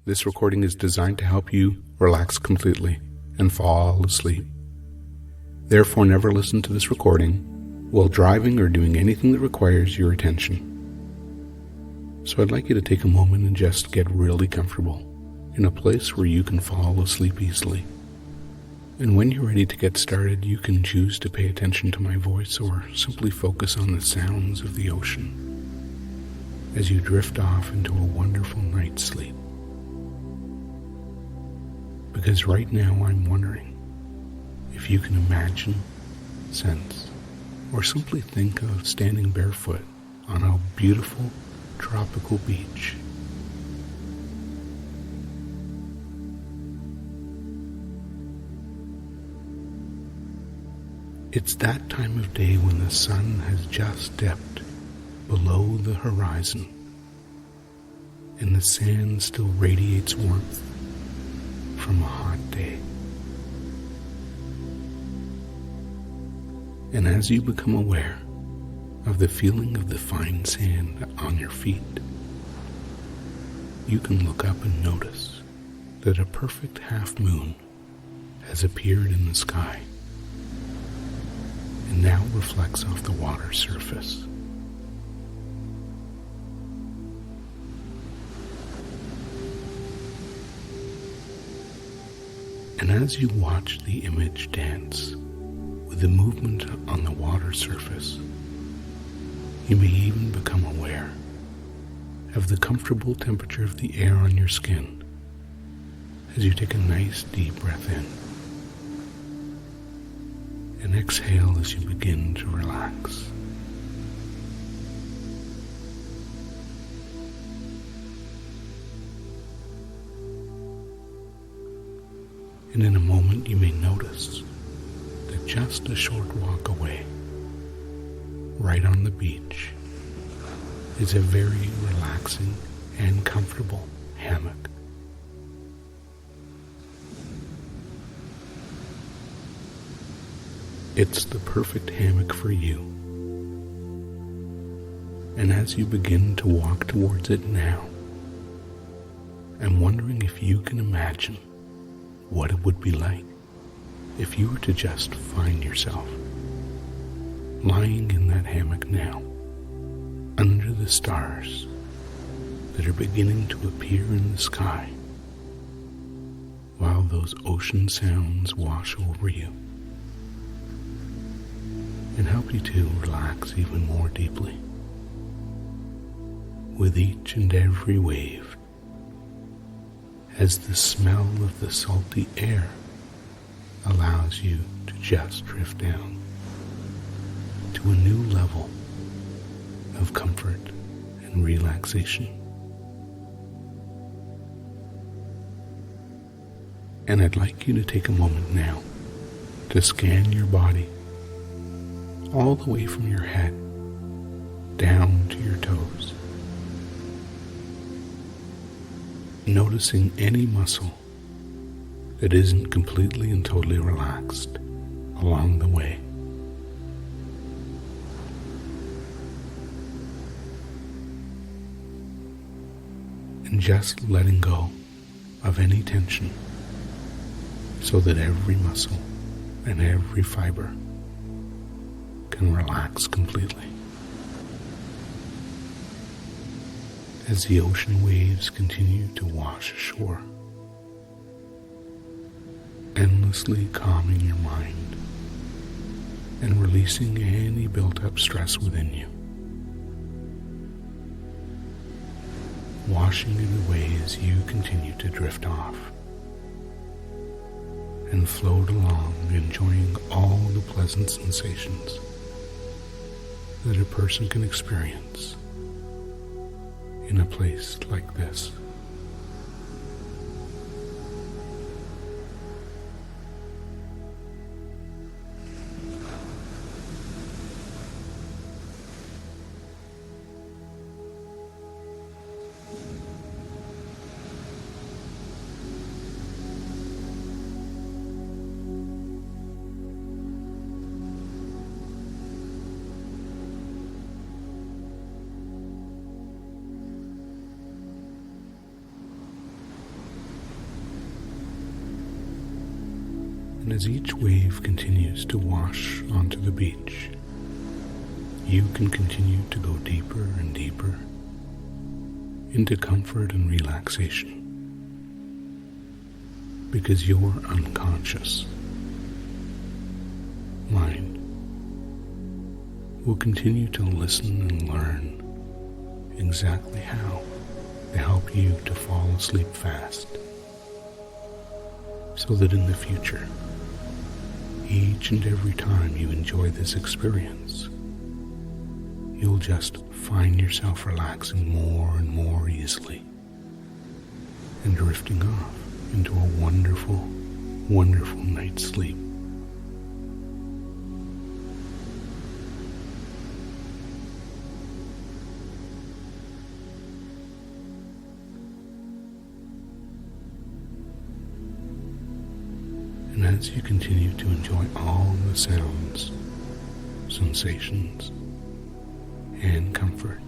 This recording is designed to help you relax completely and fall asleep. Therefore, never listen to this recording while driving or doing anything that requires your attention. So I'd like you to take a moment and just get really comfortable in a place where you can fall asleep easily. And when you're ready to get started, you can choose to pay attention to my voice or simply focus on the sounds of the ocean as you drift off into a wonderful night's sleep. Because right now I'm wondering if you can imagine, sense, or simply think of standing barefoot on a beautiful tropical beach. It's that time of day when the sun has just dipped below the horizon and the sand still radiates warmth from a hot day. And as you become aware of the feeling of the fine sand on your feet, you can look up and notice that a perfect half moon has appeared in the sky and now reflects off the water surface. And as you watch the image dance with the movement on the water surface, you may even become aware of the comfortable temperature of the air on your skin as you take a nice deep breath in and exhale as you begin to relax. And in a moment you may notice that just a short walk away, right on the beach, is a very relaxing and comfortable hammock. It's the perfect hammock for you. And as you begin to walk towards it now, I'm wondering if you can imagine what it would be like if you were to just find yourself lying in that hammock now, under the stars that are beginning to appear in the sky, while those ocean sounds wash over you and help you to relax even more deeply with each and every wave, as the smell of the salty air allows you to just drift down to a new level of comfort and relaxation. And I'd like you to take a moment now to scan your body all the way from your head down to your toes, noticing any muscle that isn't completely and totally relaxed along the way. And just letting go of any tension so that every muscle and every fiber can relax completely. As the ocean waves continue to wash ashore, endlessly calming your mind and releasing any built-up stress within you, washing it away as you continue to drift off and float along, enjoying all the pleasant sensations that a person can experience in a place like this. as each wave continues to wash onto the beach, you can continue to go deeper and deeper into comfort and relaxation, because your unconscious mind will continue to listen and learn exactly how to help you to fall asleep fast, so that in the future, each and every time you enjoy this experience, you'll just find yourself relaxing more and more easily and drifting off into a wonderful, wonderful night's sleep. And as you continue to enjoy all the sounds, sensations, and comfort,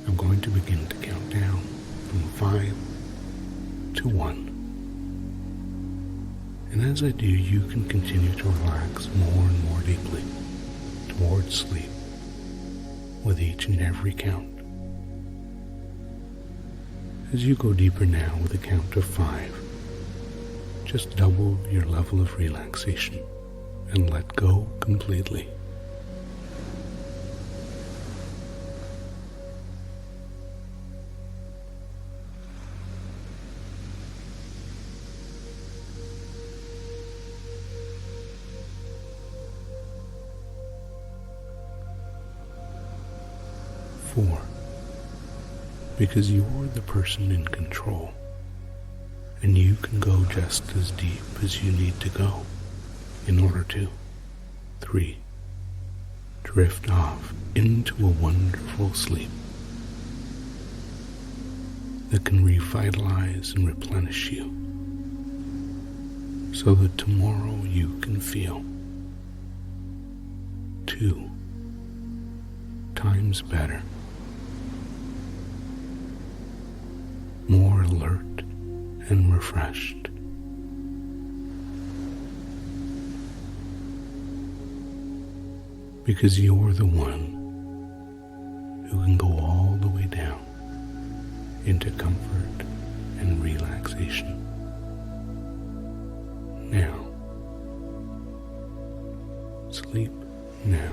I'm going to begin to count down from 5 to 1. And as I do, you can continue to relax more and more deeply towards sleep with each and every count. As you go deeper now with a count of 5, just double your level of relaxation and let go completely. 4, because you're the person in control, and you can go just as deep as you need to go in order to. 3, drift off into a wonderful sleep that can revitalize and replenish you, so that tomorrow you can feel 2 times better, more alert and refreshed. Because you're the one who can go all the way down into comfort and relaxation. Now, sleep now.